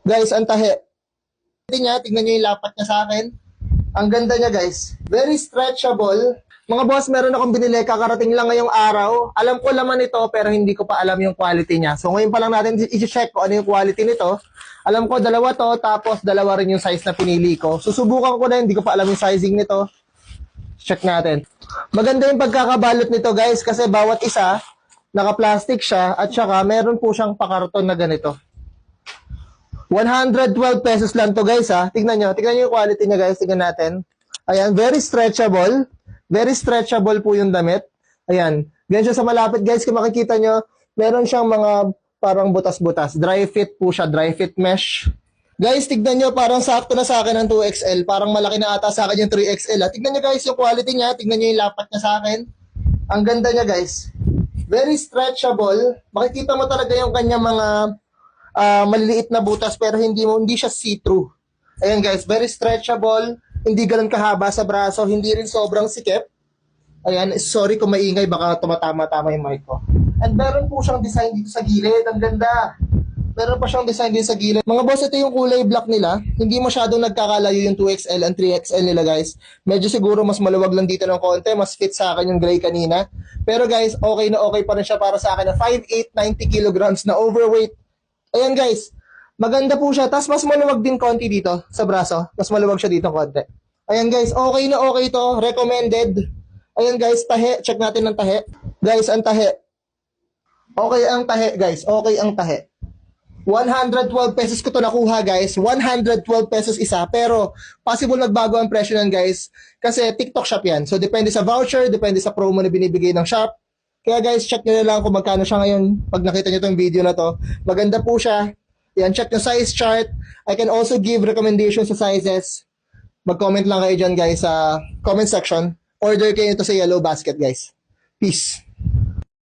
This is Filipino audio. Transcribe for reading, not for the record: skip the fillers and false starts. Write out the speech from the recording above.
Guys, ang tahi. Tingnan nyo yung lapat niya sa akin. Ang ganda niya, guys. Very stretchable. Mga boss, meron akong binili. Kakarating lang ngayong araw. Alam ko laman ito, pero hindi ko pa alam yung quality niya. So, ngayon pa lang natin i-check kung ano yung quality nito. Alam ko, dalawa to, tapos dalawa rin yung size na pinili ko. Susubukan ko na, hindi ko pa alam yung sizing nito. Check natin. Maganda yung pagkakabalot nito, guys, kasi bawat isa, naka-plastic siya, at saka meron po siyang pakarton na ganito. 112 pesos lang to, guys, ha. Tingnan nyo yung quality niya, guys. Tingnan natin. Ayan, very stretchable. Very stretchable po yung damit. Ayan. Ganyan siya sa malapit, guys. Kung makikita nyo, meron siyang mga parang butas-butas. Dry fit po siya. Dry fit mesh. Guys, tignan nyo. Parang sakto na sa akin ang 2XL. Parang malaki na ata sa akin yung 3XL. Tignan nyo, guys, yung quality niya. Tignan nyo yung lapat niya sa akin. Ang ganda niya, guys. Very stretchable. Makikita mo talaga yung kanyang mga maliliit na butas pero hindi siya see-through. Ayan, guys, very stretchable. Hindi ganun kahaba sa braso, hindi rin sobrang sikip. Ayan, sorry kung maingay, baka tumatama-tama yung mic ko. And meron po siyang design dito sa gilid, ang ganda. Meron pa siyang design dito sa gilid. Mga boss, ito yung kulay black nila. Hindi masyadong nagkakalayo yung 2XL and 3XL nila, guys. Medyo siguro mas maluwag lang dito ng konti, mas fit sa akin yung gray kanina. Pero guys, okay na okay pa rin siya para sa akin na 5'8", 90 kilograms na overweight. Ayan, guys. Maganda po siya. Tapos mas maluwag din konti dito sa braso. Mas maluwag siya dito konti. Ayan, guys. Okay na okay to. Recommended. Ayan, guys. Tahe. Check natin ang tahe. Guys, ang tahe. Okay ang tahe, guys. Okay ang tahe. 112 pesos ko to nakuha, guys. 112 pesos isa. Pero possible magbago ang presyo yan, guys. Kasi TikTok shop yan. So depende sa voucher, depende sa promo na binibigay ng shop. Kaya guys, check nyo na lang kung magkano siya ngayon pag nakita nyo itong video na to. Maganda po siya. Yan, check yung size chart. I can also give recommendations sa sizes. Mag-comment lang kayo dyan, guys, sa comment section. Order kayo ito sa Yellow Basket, guys. Peace.